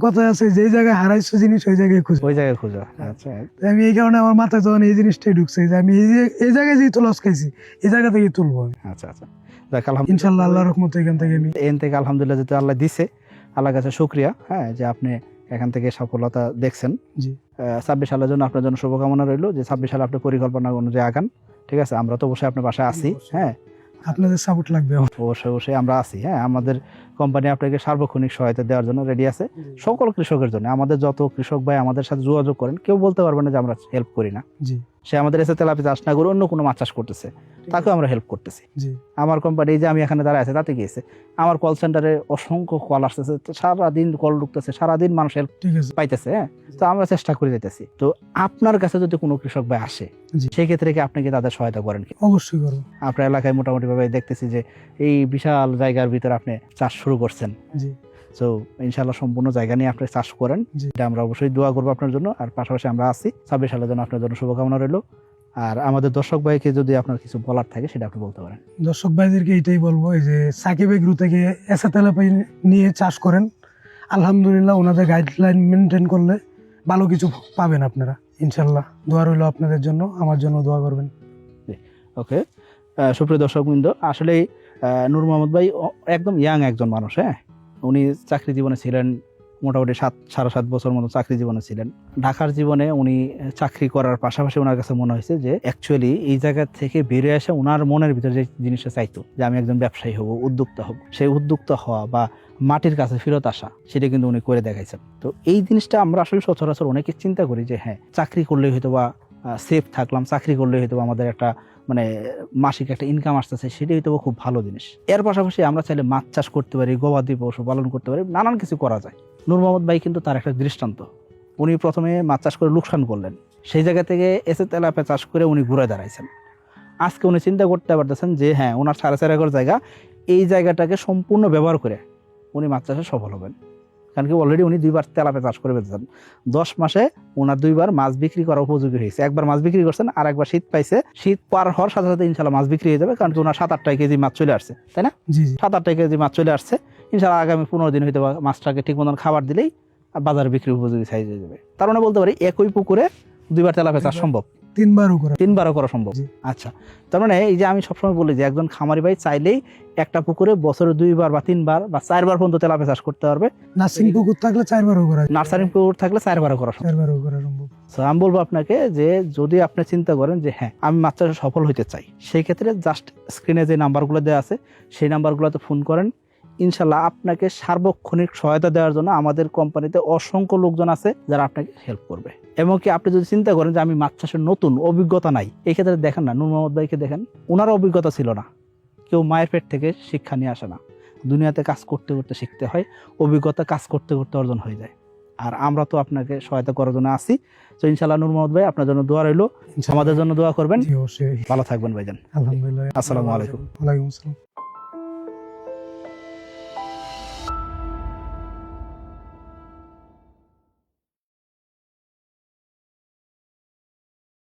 কথা আছে যে জায়গায় হারাইছো জিনিস ওই জায়গায় খুঁজে। ওই জায়গায় খোঁজা। আচ্ছা আমি এই কারণে আমার মাথায় তখন এই জিনিসটাই ঢুকছে যে আমি এই জায়গায় যেহেতু লস খাইছি এই জায়গা থেকে তুলবো আমি। আচ্ছা আচ্ছা, যাক আলহামদুলিল্লাহ, ইনশাল্লাহ আল্লাহর রহমতে এখান থেকে আমি এখান থেকে আলহামদুলিল্লাহ যেহেতু আল্লাহ দিছে, আল্লাহর কাছে শুকরিয়া, হ্যাঁ, যে আপনি এখান থেকে সফলতা দেখছেন। জি 26 সালের জন্য আপনার জন্য শুভকামনা রইল, যে 26 সালে আপনি পরিকল্পনা অনুযায়ী আগান। ঠিক আছে, আমরা তো অবশ্যই আপনার পাশে আছি। হ্যাঁ, আপনাদের সাপোর্ট লাগবে আমার। অবশ্যই অবশ্যই আমরা আছি। হ্যাঁ, আমাদের কোম্পানি আপনাকে সার্বক্ষণিক সহায়তা দেওয়ার জন্য রেডি আছে সকল কৃষকের জন্য। আমাদের যত কৃষক ভাই আমাদের সাথে যোগাযোগ করেন, কেউ বলতে পারবে না যে আমরা হেল্প করি না। জি সে আমাদের এসে তেলাপিয়া চাষ না করে অন্য কোনো মাছ চাষ করতেছে, তাকেও আমরা হেল্প করতেছি। জি আমার কোম্পানি যে আমি এখানে দাঁড়ায় আছে তাতে গিয়েছে, আমার কল সেন্টারে অসংখ্য কল আসতেছে, তো সারাদিন কল ঢুকতেছে, সারাদিন মানুষ হেল্প ঠিক আছে পাইতেছে। হ্যাঁ, তো আমরা চেষ্টা করে যেতেছি। তো আপনার কাছে যদি কোনো কৃষক ভাই আসে, জি। সেই ক্ষেত্রে কি আপনি কি তাদের সহায়তা করেন কি? অবশ্যই করবো। আপনার এলাকায় মোটামুটি ভাবে দেখতেছি যে এই বিশাল জায়গার ভিতরে আপনি চাষ শুরু করছেন। জি তো ইনশাআল্লাহ সম্পূর্ণ জায়গা নিয়ে আপনি চাষ করেন, জি এটা আমরা অবশ্যই দোয়া করবো আপনার জন্য। আর পাশাপাশি আমরা আছি। 26 সালের জন্য আপনার জন্য শুভকামনা রইল। আর আমাদের দর্শক ভাইকে যদি আপনার কিছু বলার থাকে সেটা আপনি বলতে পারেন। দর্শক ভাইদেরকে এটাই বলবো, এই যে সাকিব এগ্রো থেকে এসে তেলাপিয়া নিয়ে চাষ করেন, আলহামদুলিল্লাহ ওনাদের গাইডলাইন মেনটেন করলে ভালো কিছু পাবেন আপনারা ইনশাল্লাহ। দোয়া রইল আপনাদের জন্য, আমার জন্য দোয়া করবেন। ওকে, সুপ্রিয় দর্শকবৃন্দ, আসলে নূর মোহাম্মদ ভাই একদম ইয়াং একজন মানুষ। হ্যাঁ, উনি চাকরি জীবনে ছিলেন মোটামুটি 7.5 বছর মতো চাকরি জীবনে ছিলেন। ঢাকার জীবনে উনি চাকরি করার পাশাপাশি ওনার কাছে মনে হয়েছে যে অ্যাকচুয়ালি এই জায়গা থেকে বেরিয়ে আসে ওনার মনের ভিতরে যে জিনিসটা চাইতো যে আমি একজন ব্যবসায়ী হব, উদ্যোক্তা হব, সেই উদ্যোক্তা হওয়া বা মাটির কাছে ফেরত আসা, সেটা কিন্তু উনি করে দেখাইছেন। তো এই জিনিসটা আমরা আসলে সচরাচর অনেকে চিন্তা করি যে হ্যাঁ, চাকরি করলেই হয়তো বা সেফ থাকলাম, চাকরি করলেই হয়তো আমাদের একটা মানে মাসিক একটা ইনকাম আসতেছে, সেটাই হয়তো খুব ভালো জিনিস। এর পাশাপাশি আমরা চাইলে মাছ চাষ করতে পারি, গবাদি পশু পালন করতে পারি, নানান কিছু করা যায়। নূর মোহাম্মদ ভাই কিন্তু তার একটা দৃষ্টান্ত। উনি প্রথমে মাছ চাষ করে লোকসান করলেন, সেই জায়গা থেকে এসে তেলাপিয়া চাষ করে উনি ঘুরে দাঁড়াইছেন। আজকে উনি চিন্তা করতে পারতেছেন যে হ্যাঁ, ওনার 4.5 একর জায়গা, এই জায়গাটাকে সম্পূর্ণ ব্যবহার করে উনি মাছ চাষে সফল হবেন। কারণ কি অলরেডি উনি 2বার তেলাপিয়া চাষ করে বেঁচেছেন। 10 মাসে ওনার 2বার মাছ বিক্রি করা উপযোগী হয়েছে। একবার মাছ বিক্রি করছেন, আর একবার শীত পাইছে। শীত পার হওয়ার সাথে সাথে ইনশাল্লাহ মাছ বিক্রি হয়ে যাবে, কারণ কি ওনার 7-8 কেজি মাছ চলে আসছে, তাই না? জি জি 7-8 কেজি মাছ চলে আসছে। ইনশাল্লাহ আগামী 15 দিন হয়তো মাছটাকে ঠিক মতন খাবার দিলেই বাজারে বিক্রি উপযোগী সাইজ হয়ে যাবে। তার মানে বলতে পারি একই পুকুরে 2বার তেলাপিয়া চাষ সম্ভব, 3বারও করা। 3বারও করা সম্ভব। জি। আচ্ছা, তার মানে এই যে আমি সবসময় বলি যে একজন খামারি ভাই চাইলেই একটা পুকুরে বছরে 2বার বা 3বার বা 4বার পর্যন্ত তেলাপিয়া চাষ করতে পারবে। নার্সিং পুকুর থাকলে 4বারও করা, নার্সারি পুকুর থাকলে 4বারও করা সম্ভব। 4বারও করা সম্ভব। তো আমি বলবো আপনাকে যে যদি আপনি চিন্তা করেন যে হ্যাঁ, আমি মাছ চাষে সফল হতে চাই, সেই ক্ষেত্রে জাস্ট স্ক্রিনে যে নাম্বারগুলো দেওয়া আছে সেই নাম্বারগুলোতে ফোন করেন। ইনশাল্লাহ আপনাকে সার্বক্ষণিক সহায়তা দেওয়ার জন্য আমাদের কোম্পানিতে অসংখ্য লোকজন আছে যারা আপনাকে হেল্প করবে। এবং কি আপনি যদি চিন্তা করেন যে আমি মাছ চাষের নতুন অভিজ্ঞতা নাই, এই ক্ষেত্রে দেখেন না নূর মোহাম্মদ ভাইকে দেখেন, ওনারও অভিজ্ঞতা ছিল না। কেউ মায়ের পেট থেকে শিক্ষা নিয়ে আসে না, দুনিয়াতে কাজ করতে করতে শিখতে হয়, অভিজ্ঞতা কাজ করতে করতে অর্জন হয়ে যায়। আর আমরা তো আপনাকে সহায়তা করার জন্য আছি। তো ইনশাআল্লাহ নূর মোহাম্মদ ভাই, আপনার জন্য দোয়া রইলো, আমাদের জন্য দোয়া করবেন। জি অবশ্যই। ভালো থাকবেন ভাইজান। আলহামদুলিল্লাহ। আসসালামু আলাইকুম। ওয়ালাইকুম আসসালাম।